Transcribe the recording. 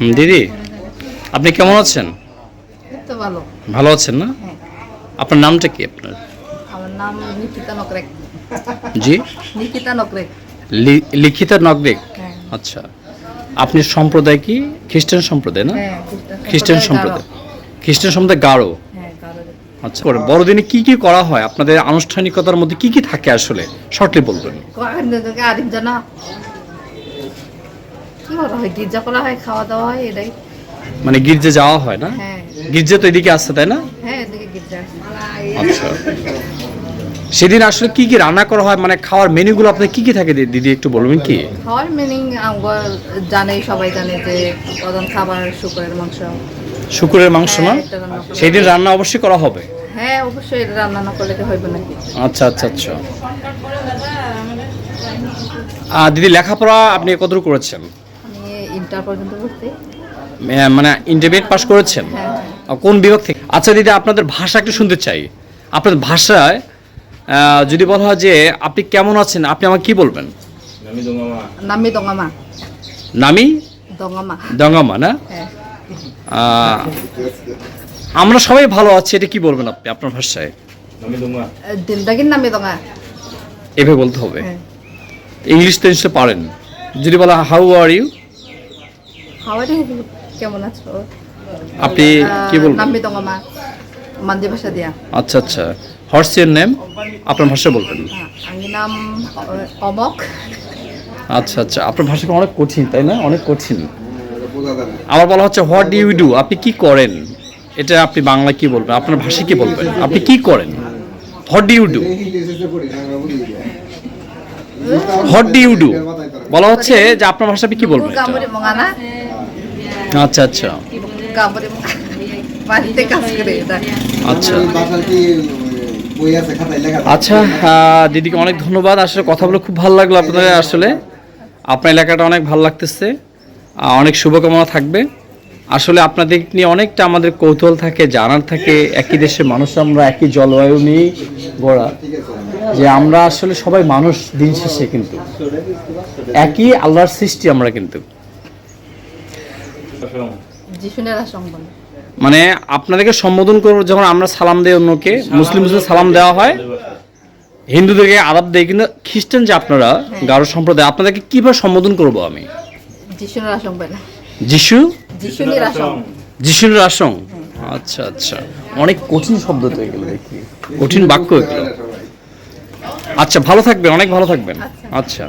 দিদি, আপনি কেমন আছেন? তো ভালো। ভালো আছেন না? হ্যাঁ। আপনার নামটা কি আপনার? আমার নাম নিকিতা নকরেক। জি, নিকিতা নকরেক। লিখিতা নগদেক। হ্যাঁ। আচ্ছা, আপনি সম্প্রদায় কি? খ্রিস্টান সম্প্রদায় না? হ্যাঁ, খ্রিস্টান সম্প্রদায়। খ্রিস্টান সম্প্রদায় গাঢ়। হ্যাঁ, গারো। আচ্ছা, বড়দিনে কি কি করা হয়? আপনাদের আনুষ্ঠানিকতার মধ্যে কি কি থাকে আসলে শর্টলি বলবেন? আরেক জানা কি করা হয়? গির্জা করা হয়, খাওয়া দাওয়া হয়, এটাই। মানে গির্জে যাওয়া হয় না? হ্যাঁ। গির্জে তো এদিকে আসছে তাই না? হ্যাঁ, এদিকে গির্জা। আচ্ছা, সেদিন আসলে কি কি রান্না করা হয়? মানে খাওয়ার মেনুগুলো আপনার কি কি থাকে দিদি একটু বলবেন কি? খাওয়ার মিনিং জানে, সবাই জানে যে প্রধান খাবার শুকরের মাংস। শুকুরের মাংস না? হ্যাঁ, এটা রান্না করা সেই দিন রান্না অবশ্যই করা হবে। হ্যাঁ, অবশ্যই এটা রান্না না করলে কি হইবে নাকি? আচ্ছা আচ্ছা আচ্ছা। দিদি, লেখাপড়া আপনি কতদূর করেছেন? আমি ইন্টার পর্যন্ত পড়ছি। মানে ইন্টারমিডিয়েট পাস করেছেন? হ্যাঁ। কোন বিভাগ থেকে? আচ্ছা দিদি, আপনাদের ভাষা একটু শুনতে চাই। আপনাদের ভাষায় যদি বলা হয় যে আপনি কেমন আছেন, আপনি আমাকে কি বলবেন? নামি দঙ্গামা। নামি দঙ্গামা। দঙ্গামা না? হ্যাঁ। আমরা সবাই ভালো আছি, এটা কি বলবেন আপনি আপনার ভাষায়? দিলদাগির নামি দঙ্গা। এভাবে বলতে হবে। হ্যাঁ। ইংলিশ তো নিশ্চয় পারেন। যদি বলা হাউ আর ইউ, হাওয়ারি কেমন আছো? আপনি কি বলবেন? নামি দঙ্গামা। মান্দি ভাষা দিয়া। আচ্ছা আচ্ছা, হোয়াটস ইউর নেম? আপনার ভাষা বলবেন। আমি নাম অমক। আচ্ছা আচ্ছা, আপনার ভাষাটা অনেক কঠিন তাই না? অনেক কঠিন। আবার বলা হচ্ছে হোয়াট ডু ইউ ডু, আপনি কি করেন? এটা আপনি বাংলা কি বলবেন? আপনার ভাষা কি বলবেন? আপনি কি করেন? What do you do, what do you do বলা হচ্ছে যে আপনার ভাষা আপনি কি বলবেন? গামরি মঙ্গানা। আচ্ছা আচ্ছা গামরি বাড়িতে কাজ করে এটা। আচ্ছা আচ্ছা, দিদিকে অনেক ধন্যবাদ। আসলে কথা বলে খুব ভালো লাগলো আপনাদের। আসলে আপনার এলাকাটা অনেক ভালো লাগতেছে। অনেক শুভকামনা থাকবে। আসলে আপনাদের নিয়ে অনেকটা আমাদের কৌতূহল থাকে, জানার থাকে। একই দেশের মানুষ আমরা, একই জলবায়ু নিয়ে গড়া, যে আমরা আসলে সবাই মানুষ দিন শেষে, কিন্তু একই আল্লাহর সৃষ্টি আমরা। কিন্তু যিশুনেরা সম্বন্ধ মানে আপনাদেরকে সম্বোধন করবো যখন আমরা সালাম দেই অন্যকে, মুসলিম সালাম দেওয়া হয়, হিন্দুদেরকে আদাব দেয়, কিন্তু খ্রিস্টান যে আপনারা গারো সম্প্রদায়, আপনাদেরকে কিভাবে সম্বোধন করব আমি? যিশুনেরা সম্বন্ধ। যিশু, যিশুনেরা সং। যিশুর আসং। আচ্ছা আচ্ছা, অনেক কঠিন শব্দ তো এগুলো, দেখি কঠিন বাক্য এগুলো। আচ্ছা, ভালো থাকবেন, অনেক ভালো থাকবেন। আচ্ছা।